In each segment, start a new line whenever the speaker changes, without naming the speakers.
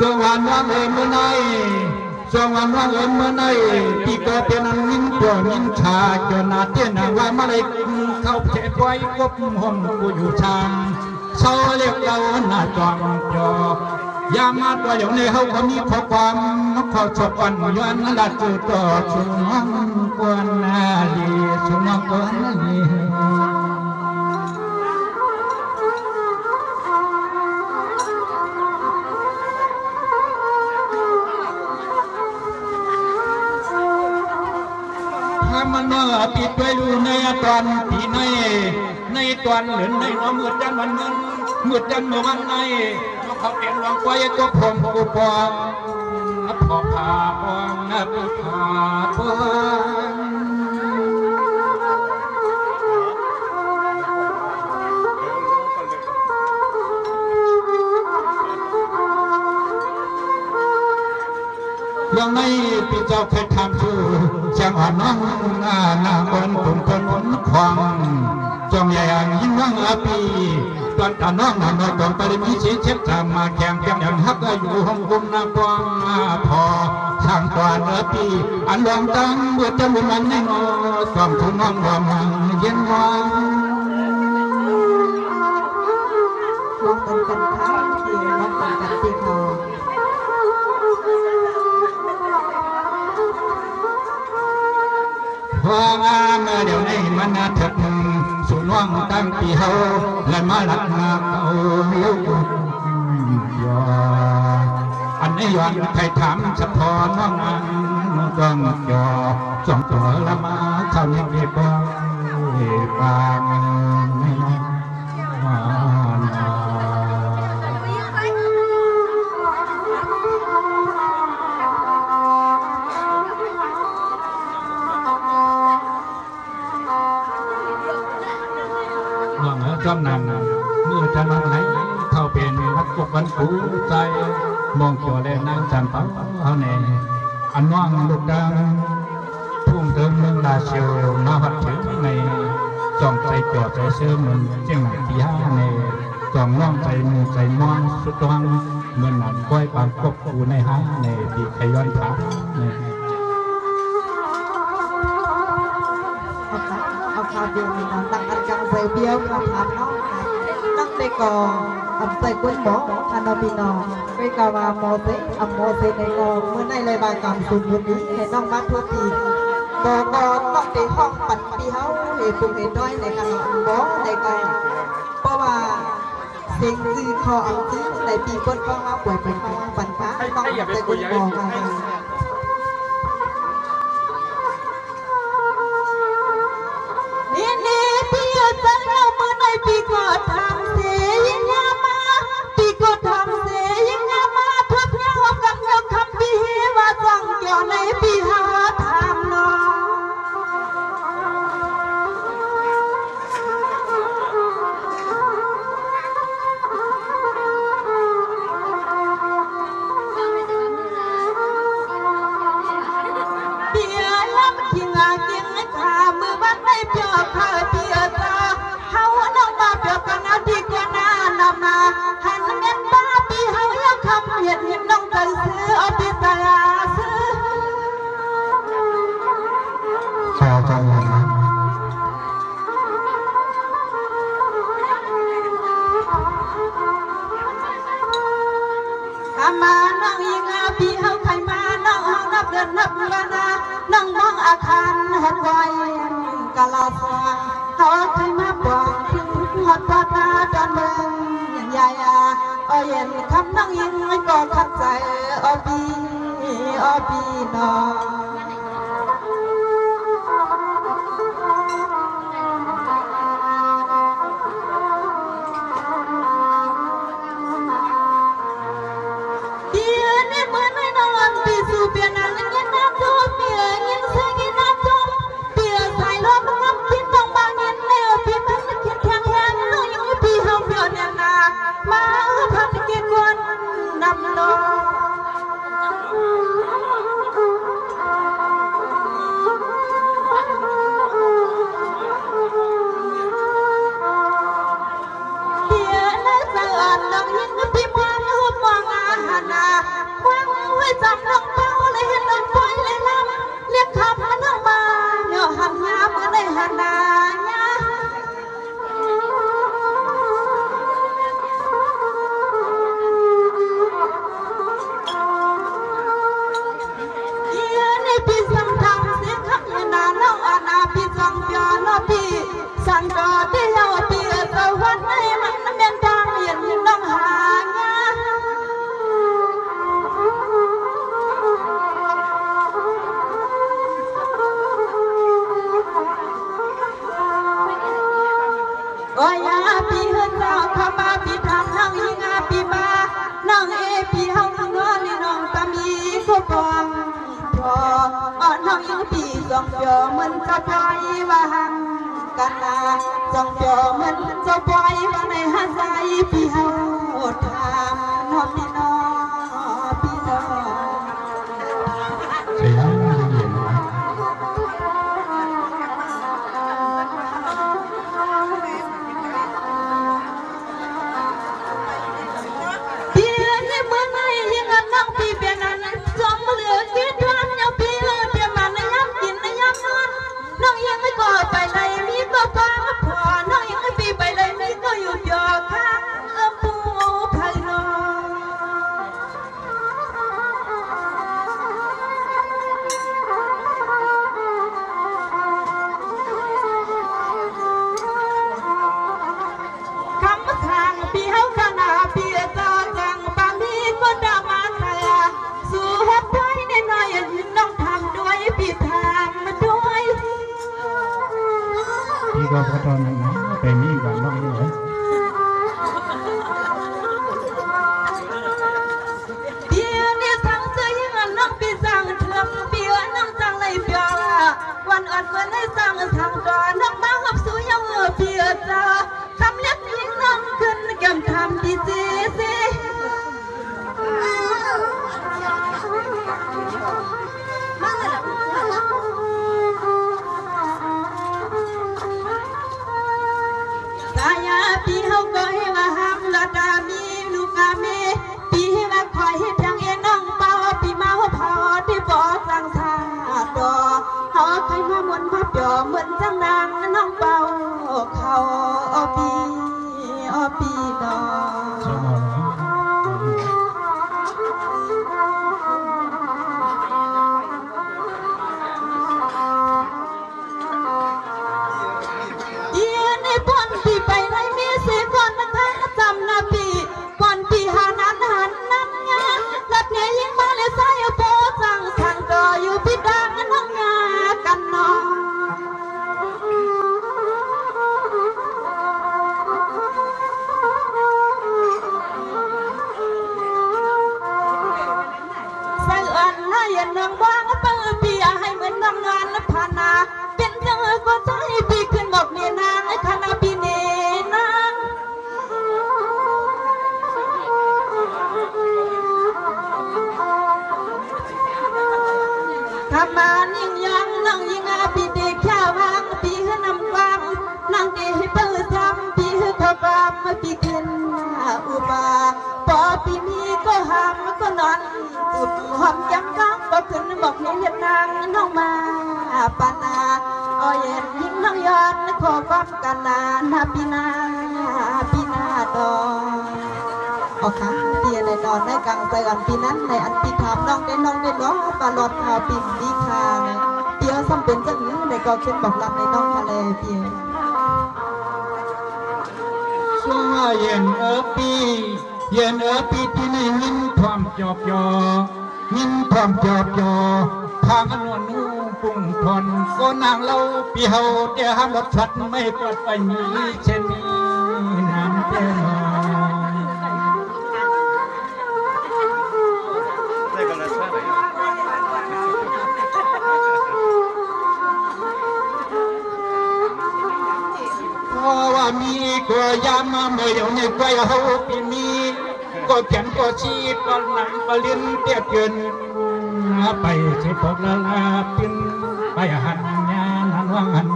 สวรรค์ว่างเอ๋ยเมื่อไหนสวรรค์ว่างเอ๋ยเมื่อไหนที่ก็เป็นอันยิ่งตัวยิ่งชาจนนาเตี้ยนว่ามาเลยเข้าเจ็บไว้กบห้องกูอยู่ชางเศร้าเรียกเราหน้าจอมจอยามาตัวอย่างในเขาเขามีข้อความขอชดอ่อนย้อนละจุดต่อชุนงกวนนาลีชุนงกวนนาลีมันว่าปิดไว้ดูในตอนปีในตอนหรือในน้องมืดจันมันเงินมืดจันเมื่อวันในเขาเปลี่ยนหลวงไว้ตัวผมกูปองพอพาปองผู้พาปองยังในปีเจ้าเคยทำชื่อเชียงอ่อนน้องหน้าบนปุ่มคนหนควงจงใหญ่ยิ่งว่างปีตอนตาน้องหน่อยตอนไปมีชีเช็ดทำมาแข่งเพียงอย่างฮักอยู่ห้องกุมนาปองพอทางตอนปีอันลองตั้งเมื่อจะมุ่งมันในนอความทุ่งน้องว่ามันเย็นวาง
ลองกันค่ะที่ลองกันที่เขา
พองามเดี๋ยวนี้มันถึกสุนวังตั้งปีเฮาและมาหลักนาเขาเลี้ยวยออันนี้ย้อนใครถามสะพอนว่างานต้องยอสองตัวละมาเข้าเนี่ยเก็บบ้างบางไม่น้จำนำเมื่อจะนอนไหนเข้าเป็นนักกบวันปูใจมองเกี่ยวแลนางจันทร์เขาแน่อันว่างลูกดังพุ่งถึงเมืองลาเชียวมาวัดถึงในจ้องใจจอดใจเชื่อเหมือนเจ้าปีห้าในจ้องน้องใจมูใจม้อนสุดวังเหมือนหนังก้อยปางกบกูในห้าในปีขย้อนขา
เอาข่าวเดียวมีน้องตั้งอันกังใส่เบี้ยวข่าวถามน้องตั้งในกองอันใส่กุ้ยหมออันนบีนอไปกาวาโมเสอัมโมเสในกองเมื่อในเลยบางกรรมสุนวันนี้ให้น้องมาทั่วปีบอกก่อนต้องในห้องปัดปีเฮาเหตุปุ่มเหตุน้อยในการบอกในกองเพราะว่าเสียงซื้อคออังซื้อในปีก้นก็มาป่วยเป็นปัญหาต้องใส่กุ้ยหมอกันปีก็ทำเสียงยามาปีก็ทำเสียงยามาทุกอย่างว่ากันยกคำปีว่าจังเกี่ยวในปีหาทำนอเปียล้ำที่งาเกี่ยงให้ขามือบ้านในเปียเคยเปียตาเขาน้องมาเปียกันอาทิตย์กันนานำมาหันเงินบ้าปีเขาอยากคำเห็นน้องใจซื้อเอาปีตาซื้อ
ชาวจังหวัด
มาน้องยิงอาปีเขาใครมาน้องห้องนับเดือนนับเวลาน้องมองอาคารเห็นไว้กะลาสาเขาใครมาปวงถึงหัดตาตาจนเมืองใหญ่เอาเย็นคำน้องยิงก็ขัดใจเอาปีน้องสู่เปียนันยินน้ำจูเปียยินเสียงยินน้ำจูเปียใส่ลมน้ำคิดต้องบางยินเลี้ยวพี่มันคิดแข็งแข็งน้องยังพี่เฮาเปียเนี่ยนามาพันกินวันนำนอง พองพอน้องยังปีสองจอมันจะปล่อยวางกันนาสองจอมันจะปล่อยวางในหัวใจพี่เฮาทำน้องพี่น้องพี่น้อง
เสียงเย็น
เพียงในเมืองในยังอันน้องพี่เป็นอันสมเหลือคิดวันยังพี่เพียงมันในย้ำกินในย้ำนอนน้องยังไม่ก่อไปเลยมีก็ฟ้าพอน้องยังไม่ปีไปเลยนี่ก็อยู่ยอข้างปูภายนอกคำทางพี่เฮาขนาพี่ตาจังปามีก็ดามาทาสู่หัวใจในน้อยน้องทำด้วยพี่ทำด้วย
พี่ก็พอตอนนั้นไปมีกับน้องเลย
เพียเนี่ยทั้งเสื้อยังน้องพี่สั่งเถื่อเปียน้องสั่งเลยเปียวันอ่อนเมื่อได้สั่งทางก่อนน้องมากับสู้ยังเปียจ้าคำเล็กยิ่งน้องขึ้นแก้มทำดีสิสิตายาพี่เฮาก็ให้มาห้ามละดามีลูกอาเมพี่ให้มาคอยให้เพียงเอ็นน้องเป่าพี่มาหัวพอที่บ่สั่งทาดอเฮาเคยมามวนมาเปียเหมือนจังนางน้องเป่าเขาพี่ดอ
สมอง
เอียในปนพี่ไปไหนมีเสียก่อนนะคะจำนะพี่ก่อนพี่หานั้นหันนั้นงานรัดเนี่ยยิ่งมาเลยใส่โปจังทางก็อยู่พี่ดังน้องงากันน้องใส่อันให้ยันนางว่างเปิดพี่ให้เหมือนนางงานพานาเป็นจังก็ใจพี่ขึ้นบอกเนี่ยนางคณะพี่เนนางทำมานิ่งยังนั่งยิงอาพี่เด็กข้าวางพี่ให้นำฟังนั่งเกให้เปิดจำพี่ให้ขอบามพี่ขึ้นอุบาพอพี่มีก็หามก็นอนจุดหอมย้ำกังก็ขึ้นบอกให้เรียนนางน้องมาปานาอ้อยเย็นยิ่งน้องยอดขอความกันนาพี่นาดอนโอเคเตียในดอนในกลางใจอันพี่นั้นในอันพี่ทำน้องได้ล้อปลาหลอดเอาปิ่นดีคาเตียวซ้ำเป็นจังนี้ในก็ขึ้นบอกลำในน้องทะเลเตียว
สว่าเย็นปีเย็นปีที่ในยินความจอบยอยินความจอบยอทางอนวลนูปุ่งทนก็นางเล่าปีเฮาเดียห้ามรถชัดไม่ปลอดไปมีเช่นนี้น้ำเต้น
这个呢，穿了。
เพราะว่ามีก็ยามมาเมื่อในไกวเฮาปีมีก็เขียนก็ชีพก็หนังก็ลิ้นเตี้ยเกินไปใช้พกละลาปินไปหันยานันวังหัน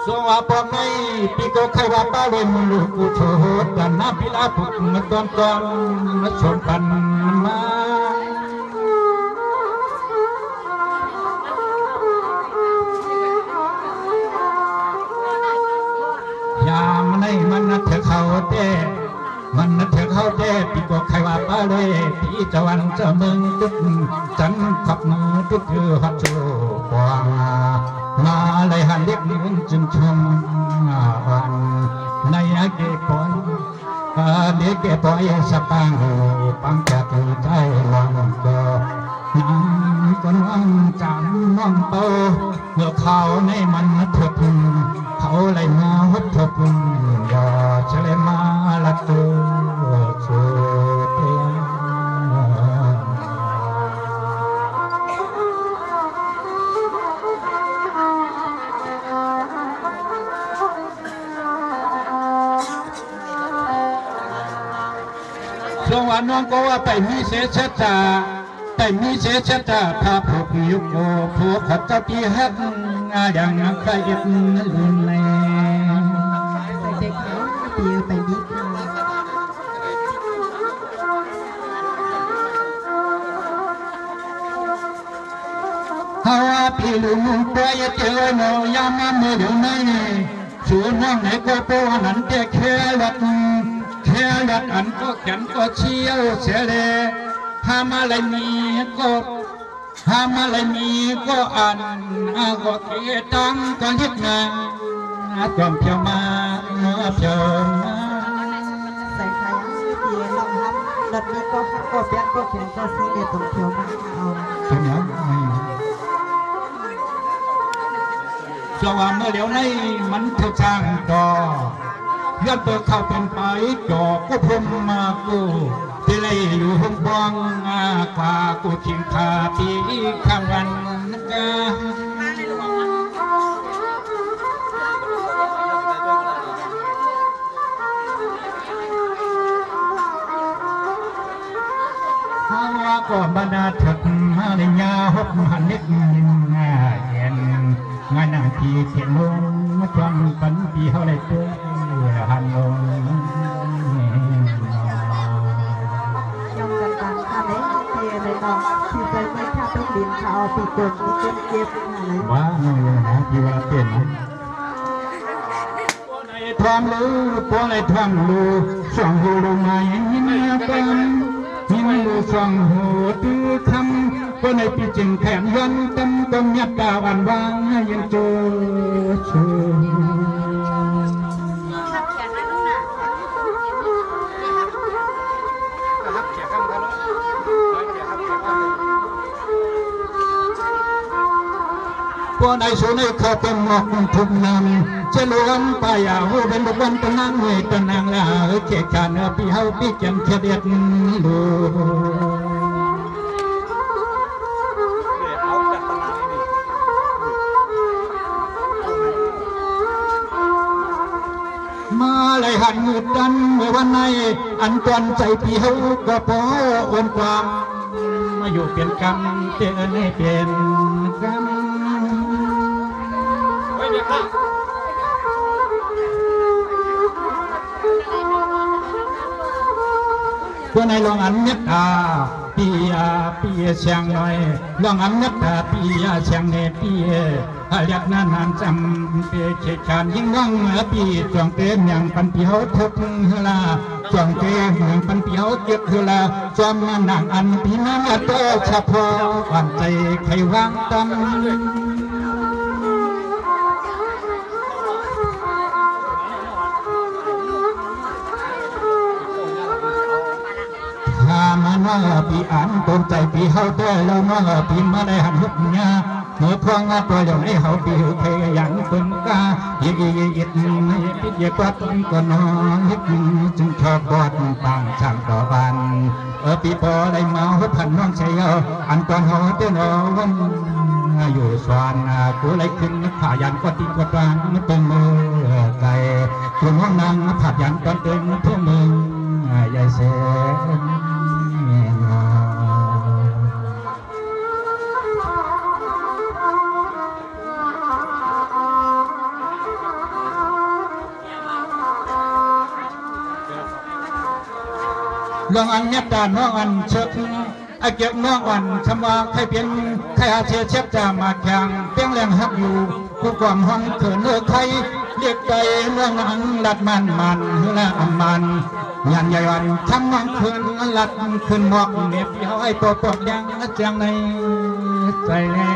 สว่าปอมในปีก็ใครว่าป้าเลยมุลูกกูโชดกันน้ำพิลาปุกมาตอนก่อนมาชนกันมา ยามในมันนัดเถอะเขาเต้มันนัดเถอะเขาเต้ปีก็ใครว่าป้าเลยปีจะวันจะเมืองจุดจันขับมือจุดคือฮัตโจกวางมาเลยหันเล็กนิ้วจึงชมวันในเกปอยเด็กเกปอยสปังปังจากใจลองก็น้ำก็น้องจานน้องโตเมื่อเขาในมันนัดเถอะพึงพ เขาเลยมาวัดทบยอเฉลมาละตัวสุดเพียงสวรรค์น้องก็ว่าไปมีเสชะตาแต่มีเสชะตาพาพวกยุโกพวกขัดเจ้าปีฮักอย่างนักใครเอ็ดใน
ใส่ใจเขาเปียไปนิดค่ะ
ฮาวาพี่ลุงตัวยัดเจอโนยามาเมื่อเดี๋ยวนี้ส่วนน้องไหนก็ปวนั้นแต่แค่ลัดอันก็แขนก็เชี่ยวเสียเลยหามาอะไรมีก็อ่านก็เกตังก็ยึดนางความเพียวมาเพียวมา
ใส่ไข่เปียลองทำรถนี้ก็ขับก็เปียกก็แข็งก็ซีเรียสตรงเขียวมากเอา
เป็นยังไงสว่างเมื่อเดี๋ยวนี้มันเท่าช่างต่อย้อนตัวเข้าเป็นไปจอก็พมมากูที่เลยอยู่ห้องบองกว่ากูทิ้งขาปีข้างวันนักฮาวาก็บรรดาถึกมาในยาหกหันเล็กง่ายเย็นงานหนังทีเขียนลงมาจำปันปีเขาเลยเตื้อหันลง
ยอมกันตังค่ะไหนเปียในน้องที่ใส่ไม่ค่าต้องดินเขาปีกนมีคนเก็บอะไร
ว่าไงนะที่ว่าเป็นทอมรู้ปวเลยทอมรู้สองหูรู้มาอย่างนี้กันหินรู้สองหูตื้อคำก็ในปีจึงแขนยันเต็มกำยัดดาวันวางยังโจชู พวกนายสูนย์เขาเป็นหมอกทุกนำจะล้วนไปหูเป็นบุคคลตะนั่งเวตนางลาเกี่ยขาเนื้อพี่เฮาพี่จันเฉดียดดูมาเลยหันมือดันเมื่อวันไหนอันตอนใจพี่เฮาก็พอโอนความมาอยู่เป็นกรรมเตือนให้เป็นกรรมตัวในลองอันเน็ตตาปีเชียงหน่อยลองอันเน็ตตาปีเชียงเนปีเรียกนานจำเปียเขตการยิ่งว่างปีจวงเตี้ยเมียงปันปีเขาทุกเฮลาจวงเตี้ยเมียงปันปีเขาเก็บเฮลาจอมนางอันปีนั้นโตเฉพาะวันใจใครวางตันมันว่าปีอันตนใจปีเฮาเต้แล้วว่าปีมาได้หันหุบเนาเมื่อพวงตัวเดียวในเฮาปีเคยยังตึงกายิดปิดเยกวัดก็นอนยิดจึงชอบบอดต่างช่างต่อบันปีพอได้มาหุบพันน้องใช้อันตอนเฮาเต้นวันอยู่สวนกูเลยขึ้นผ่ายันก็ตีกวดานตึงมือไก่คุณห้องนางผ่ายันตอนตึงเพื่อมึงใหญ่เสนลองอันเน็บดานน้องอันเชิดอาเก็บน้องอันชำว่าใครเปลี่ยนใครอาเชียเชฟจะมาแข่งเปี้ยงแรงหักอยู่ผู้ความห้องเขินเลือกใครเรียกใจเมืองอันลัดมันและมันยันใหญ่วันทำมังคืนลัดขึ้นหมอกเน็บเขาให้ตัวปวดยังเจียงในใจแน่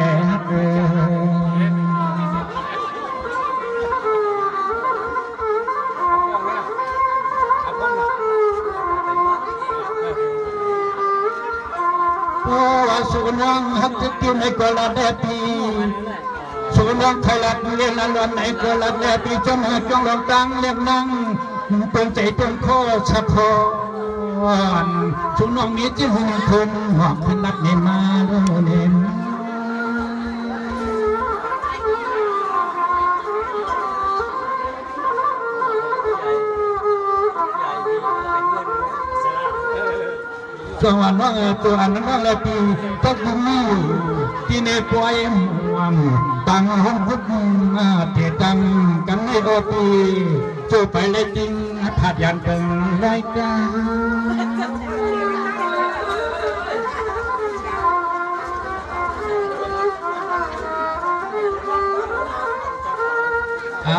สูนวังฮักติวในกอลาเดปีสูน น้องไทยรัฐเรียนวันไหนก็รับแล้วปีจมาจ้องลองตังเรียกนั่งเปิดใจเปิดคอสะพอนชุน้องนี้จะหงคนหอกพนักเนมาโดเนมส่วนวันน้องตัวอันนั้นน้องละปีตักบุญนี่ที่ในปล่อยมันตั้งห้องพุทธเทตังกันในโอปีจูไปเลยจริงผาดยันเป็นรายกา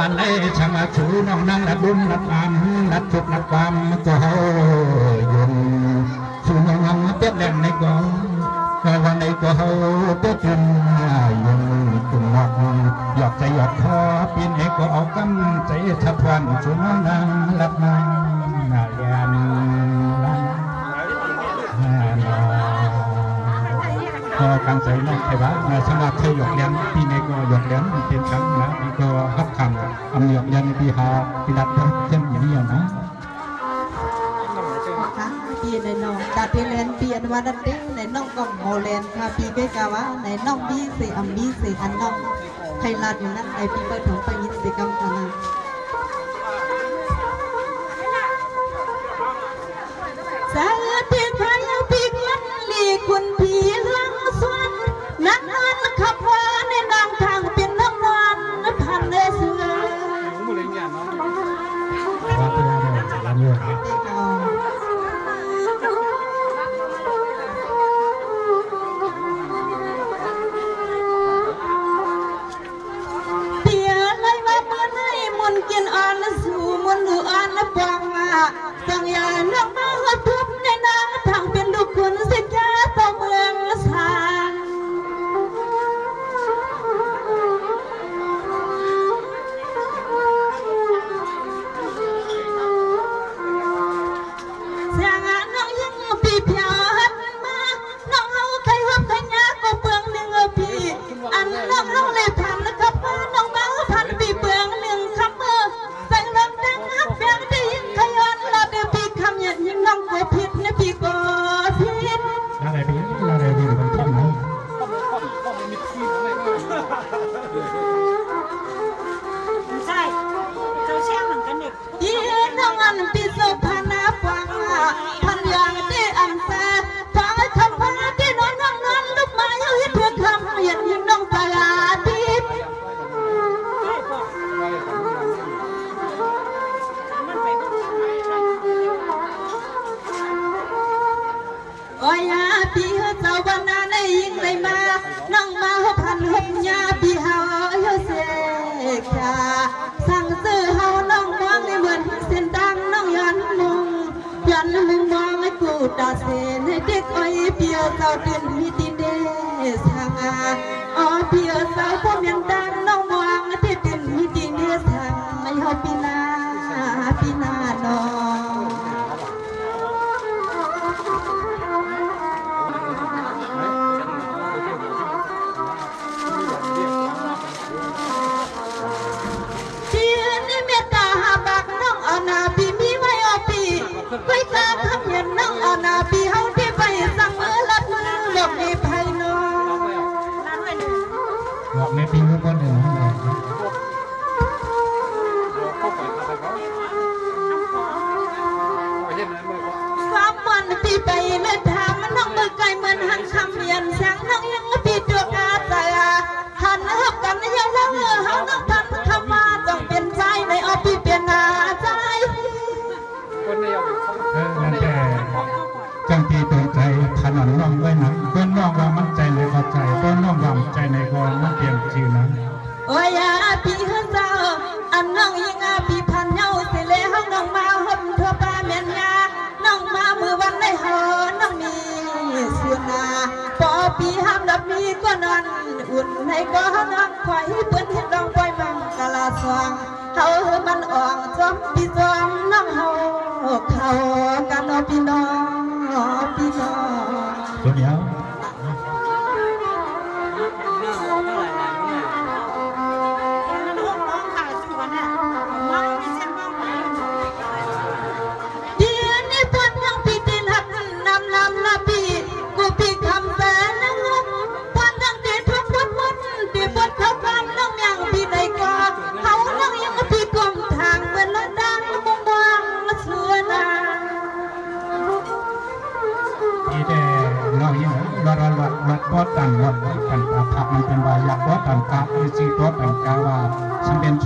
รในช่างชูน้องนั่งรัดบุญรัดความรัดทุกรัดความก็เฮาอยู่ชูน้องนั่งเต้นแรงในกองวันในก็เฮาเต้นจุนอยู่ตุ่มหอกหยอกใจหยอกคอปีนเอกก็เอากำใจสะพานชูน้องนั่งรัดนั่งยานก็การใส่นอกไทยบ้านสำหรับไทยหยกเลี้ยงปีในก็หยกเลี้ยงเป็นครั้งนะปีก็ฮับคำอำหยกเลี้ยงปีหาปีดัดเช่นอย่างนี้นะ
ปีในน้องดัดเปลี่ยนเปลี่ยนวันดัดเต้ในน้องกองโมเลนค่ะปีเกกาวะในน้องบีเสอัมบีเสอันน้องไทยรัฐอยู่นั้นในปีเปิดของไปยินสิกรรมกันนะสาธิตไทยปีกันลีคุณพี่เลี้ยงสวนนักอันขับว่าในนางทางเป็นน้องนวลพันเนื้อเสือ
ว่าที่เราจะรันอยู่
กินอ่อนสู่มันดูอ่อนฟังตั้งยานักมาทุบในน้ำทางเป็นลูกคุณสิแก่ต่อเมืองสานเสียงน้องยิ่งปีเพียหันมาน้องเอาใครหับใครยาก็เปลืองหนึ่งปีอันน้องเลยพันนะครับน้องมาพันปีเปลืองหนึ่งคำใส่ลมดังฮักเพียงได้ยินขย้อนเราเดือปีคำยันยิ่งน้องก็ผิดนะพี่ก็ผิด
อะไรพี่อะไรพี่เป็นที่ไหน
ใช่เจ้าเชี่ยงเหมือนกันเด็ก
ยี่น้องอันปีสุพานาฟังพันอย่างที่อันแซ่ฟังคำว่าที่น้อยน้องนั้นลูกไม้เอาให้เพื่อคำยันยิ่งน้องตาดิบโอ้ยพี่เจ้าวันนั้นได้ยิงเลยมาน้องมาพันหบยาพี่เฮาเสียกาสั่งซื้อเฮาน้องมองในเหมือนเส้นดังน้องยันมุงมองให้กูตาเสนให้เด็กอ้อยเปียวเจ้าตื่นมีตีเดสังอ๋อเปียวเจ้าพ่อเมียนดังน้องมองที่ตื่นมีตีเดสังไม่เฮาปีนาน้องไปตามคำเย็นน้องเอาหน้าปีเฮาที่ไปสั่งมือลัดมือหลบในภายนอก
บอกในปีนี้ก็หนึ่ง
ความมันปีไปเลยถามมันน้องมือไกลเหมือนหันคำเรียนแสงน้องยังปีตัวกาใจหันหักกันยังแล้วเฮาน้องพันคำมาต้องเป็นใจในอปีเปลี่ยนหน้าใจ
นั่นแต่จังปีตรงใจถนนน้องไว้นะเพื่อนน้องว่ามันใจในก็ใจเพื่อนน้องว่าใจในก็มันเปลี่ยนชื่อนะ
โอ้ยพี่เจ้าอันน้องยังพี่พันเย้าสิเลห้องน้องมาห่มทั่วป่าเมียนยาน้องมามือวันได้หอน้องมีสุนาพอปีห้ามดับมีก็นอนอุ่นให้ก็น้องคอยเปิ้นเห็นน้องปล่อยมังกะลาสว่างเขามันอ่องจอมพี่จอมน้องเฮาเขากันพี่น้อง
เดี๋ยว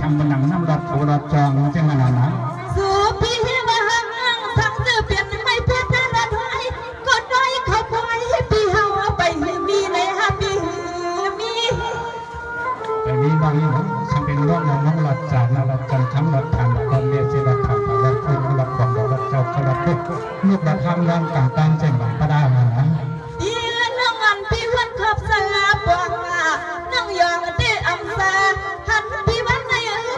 ำบนหนังน้ำรัดโบราณจองเจ้าหน้าหนา
สู่พี่ว่าทั้งจะเปลี่ยนไม่เพื่อจะละถอยก็ด้อยเข้าไปพี่เฮาไปมีในฮะพี่มี
แต่มีบางอย่างฉันเป็นโรคน้ำรัดจานรัดจันทำรัดทานตอนเรียนเจริญทำรัดคุยรัดความรัดเจ้าขรัดทุกลูกรัดทำรัดต่างๆเช่นแบบประดามานะ
พี่น้องอันพี่วันขับเสือปวงน้องยองที่อำเภอหันพี่วันใน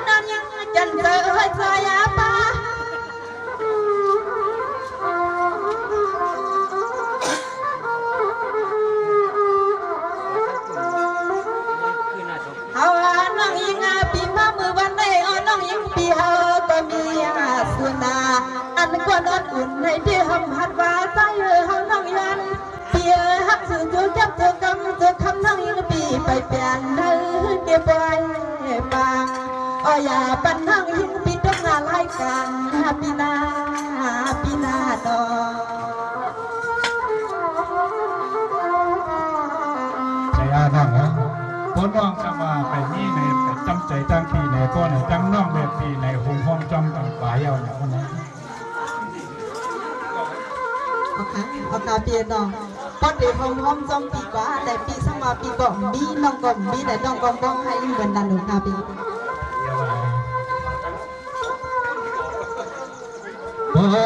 นอนยังจันเจอสายป้า เอาน้องยิงปีมามือวันได้เอาน้องยิงปีเฮาก็มีสุนาอันกว่านอนอุ่นในที่หำหัดว่าใจเฮาน้องยันเปียหักสื่อจูจับเจอกำเจอคำน้องยิงปีไปเปลี่ยนเธอเก็บไว้ฟังอ้อย่าปันน้องยิงปีต้องงานรายการปีนาดอ
ใจอาน้องนะพ้นน้องคำว่าไปนี่ในจำใจตั้งที่ในพ่อในตั้งน้องแบบปีในหุ่มห้องจอมต่างฝ่ายเอาเนี่ยคนนั้น
เอาคาเปียน้องพอเดี๋ยวผมห้องจอมปีกว่าแต่ปีสมาปีก่อนมีน้องก่อนมีแต่น้องก่อนต้องให้เหมือนดันหนูคาปี
เมื่อ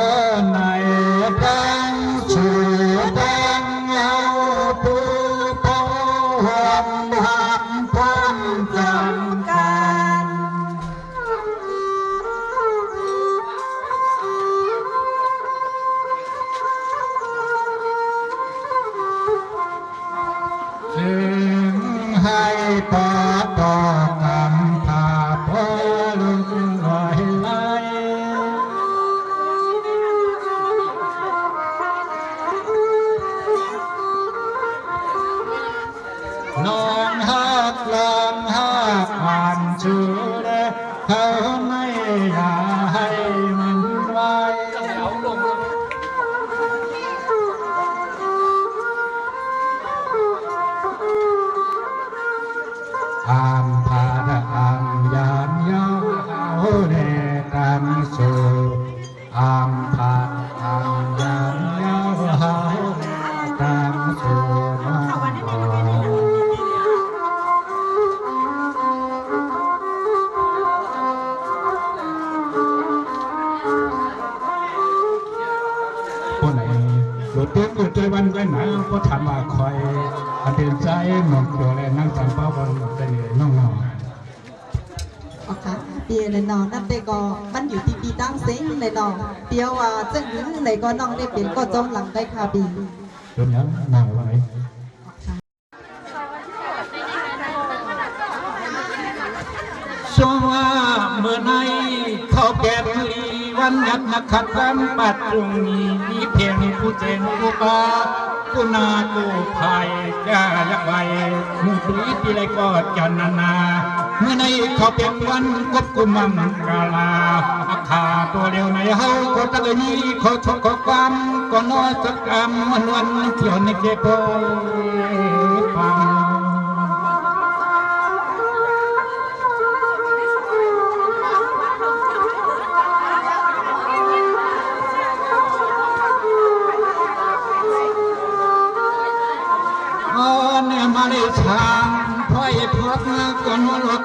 ในดังชูดังเอาปูพอหอมหอมพันจันกันจึงให้ปอต่อกำพาพอลุกลอยไหล น้องฮักลองฮักผ่านชูเดเขาไม่อยากให้มันไว้อามพาดอามยานยาวเอาเนตันสู่อามพาอามยานยาวเอาเนตันสู่น้องบ่คนไหนหลุดตัวหลุดใจวันไว้ไหนก็ทำมาคอยอันเป็นใจมองตัวแลนั่งจำเป้าบอลแต่เหนื่อยน้อง
เอาค่ะเปียเลยน้องนั่นแต่ก็มันอยู่ที่ปีตั้งเซ็งเลยน้องเปียวว่าจังหึงเลยก็น้องได้เป็นก็จมหลังได้คาปี
จนยังหนาวไหมช่วงว่าเมื่อในเขาแก่ลีวันยัดนักขัดกันปัดตรงนี้มีเพียงผู้เจนผู้ปาผู้นาผู้ภายจ้ายักไว้มุตุยปีไรก็จันนาเมื่อในเขาเป็นวันกบกุมังกาลาอาคาตัวเดียวในเฮาก็ตะเลยนี้ขอชกขอความก็น้อยสักกรรมมันวันเที่ยวในเก็บโอยฟัง เนี่ยมาเลยทางพ่อยพวกก็นรก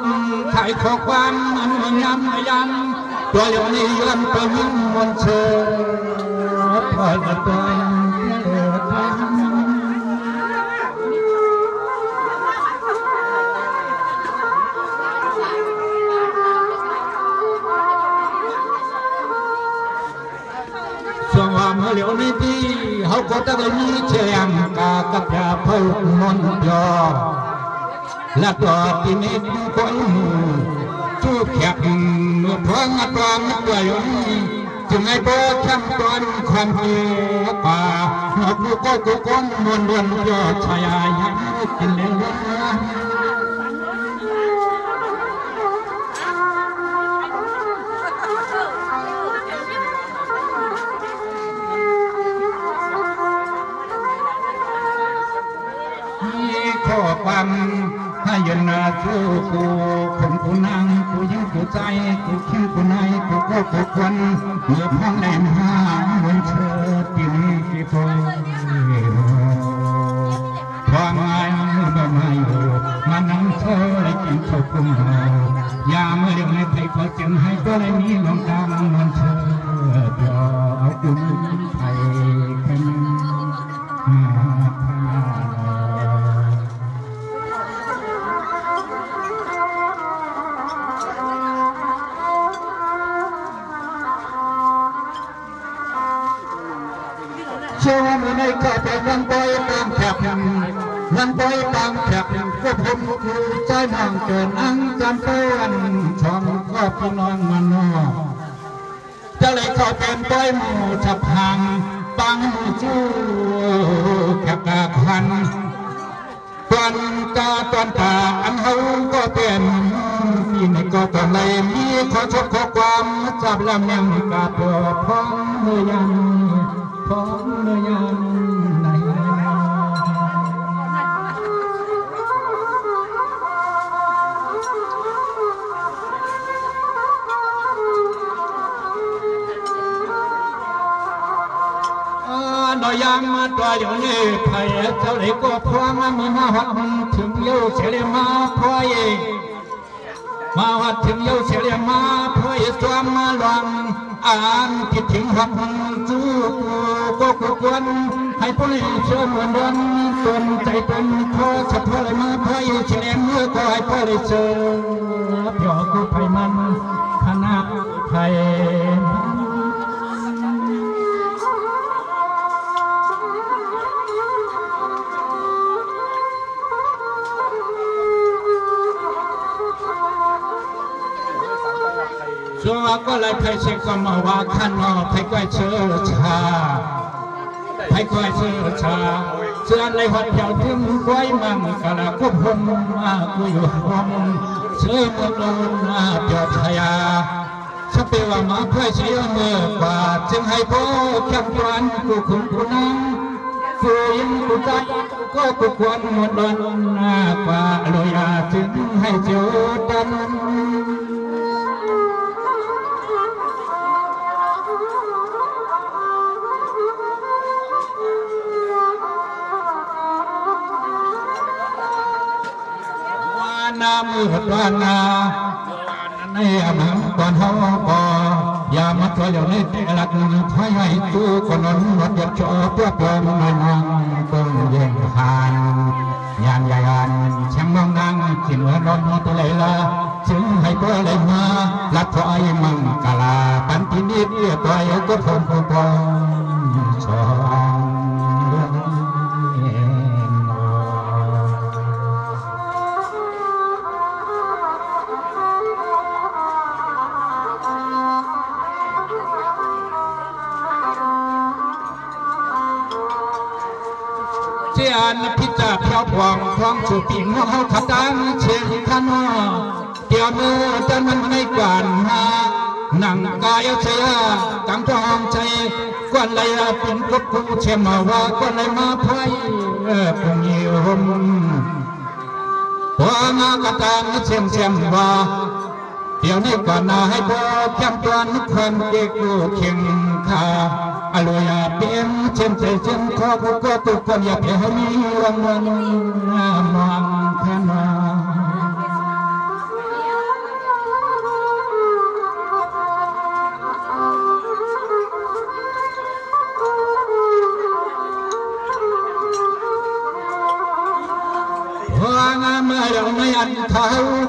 ถ่ายข้อความมันมันย้ำย้ำตัวเดียวนี้ย้อนไปยิ่งมนเชยพ่อยก็ตัวเลือดทส่วนว่าเมื่อเหลียวนี้ที่เขาก็ตะเลยนี้เชียงกากับยาเพิ่มมนยอและตัวที่นี้คนจูบแขกเมื่อพงปลอมตัวยุนจึงไอ้โบช่างตอนความเหี้ยป่าหอบลูกก็กุกงมวนวนยอดชายายังกินเลยข้อความให้ยืน คือกูคนกูนางกูยิ่งกูใจกูคิ้วกูในกูก็กูควันเมื่อพ้องแดงหาเหมือนเธอปีนี้กี่ตัวพอมาบ่มาอยู่มานั่งเธอได้กินข้าวกุ้งยาเมื่อเดี๋ยวในไทยก็จึงให้ก็เลยมีลงตามเหมือนเธอเดี๋ยวเอาอุ้มไทยกันเชื่อว่าในข้าเป็นนันบอยตามแถบนันบอยตามแถบก็ผมคือใจมองเกินอังจำเป็นช่องก็พี่น้องมันนอจะเลยเข้าเป็นบอยหมู่ฉับห่างปังจู้แคบกาพันตอนตาอันเฮาก็เป็นมีในก็ตอนไหนมีขอชดขอความจับลำยังกาตัวพ้องเมื่อยังพ้องเมื่อยังไหนน้อยยังมาตัวอยู่นี่ไผ่เจ้าเลยก็พวงมือมาหัดถึงเย้าเฉลี่ยมาพอยมาหัดถึงเย้าเฉลี่ยมาพอยสวมมาลองอ่านคิดถึงหัดจูก็ควรให้ผู้นี้เชื่อเหมือนเดิมตนใจเป็นขอเฉพาะเลยมาพอยเฉลี่ยเมื่อก็ให้ผู้นี้เชื่อเดี๋ยวกูไผ่มันคณะไผ่ชัวก็เลยไทยเช็คก็มาว่าขันนอไทยก้อยเชื่อชาไทยก้อยเชื่อชาเชื่อในหัดเที่ยวถึงก้อยมั่งกะละควบคุมมากูอยู่ห้องเชื่อเมืองลงมาเปียชายาฉันเปว่ามาเพื่อเชื่อเมื่อกว่าจึงให้พ่อแค่ควันกูคุมกูนั่งกูยิงกูใจก็กูควรหมดดอนกว่าลอยาจึงให้เจ้าดันนามือวานาในอำเภอก่อนเฮาบ่อย่ามาตัวอยู่ในแต่ละพายให้ตู้คนนั้นรถยนต์จอเพื่อเพิ่มไม่นางต้องเย็นผ่านยานยานช่างมองนางที่เมื่อนอนตัวเลยละจึงให้ตัวเลยมาลัดถอยมังกลาปันที่นิดเดียวตัวก็พงพงสองเจียนพิจารณาพวงพร้อมจูปิงเขาขัดดังเชียงขันเกี่ยวมือจนมันไม่กวนหนังกายเชียกังทองใจกวนเลยเป็นกบกูเชื่อมาว่ากวนเลยมาไพ่ปุ่งยิมพวงกระตังเชื่อมว่าเดี๋ยวนี้ก่อนนาให้พอแก้มตัวนุคนเด็กกูเข่งขาอร่อยเปี่ยมเช่นใจเช่นขอกูก็ตุกคนอย่าเพียให้มีวันวันมองแค่มาเมื่อเราไม่อันเขา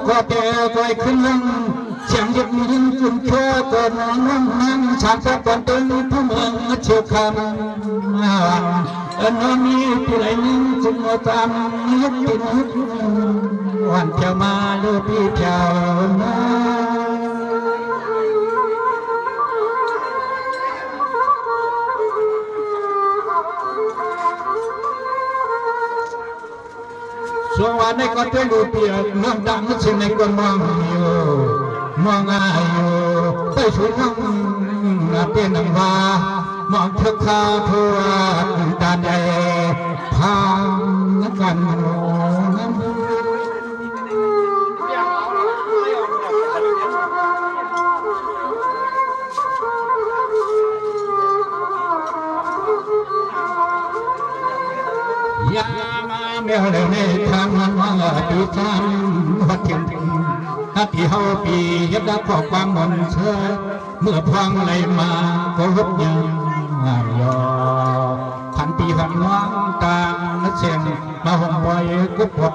ก็เปิดไว้ขึ้นลงเสียงยิบยิงจุนเชื่อก่อนนั่งฉากตะก่อนตึงผู้เมืองเชี่ยวคำน้องมีผู้ไหลนิ่งจึงเอาตามยุบตินวันเที่ยวมาลูกพี่เที่ยวมาส่วนวันในก็เป็นรูปเปียกน้ำดังสิ่งในก็มองอยู่มองอยู่ไปสู่น้องเป็นน้ำว่ามองเธอข้าวทั่วตาแดงพางกัน เดียวในทางนั้นว่าปีจันวัดเทียนอาทิเฮาปีเฮ็ดดักขอความมนเชื่อเมื่อพวงไหลมาก็รบยังยอขันปีขันน้องตางนักเสียงมาห่มไว้กุบกบ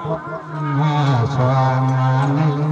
สว่าง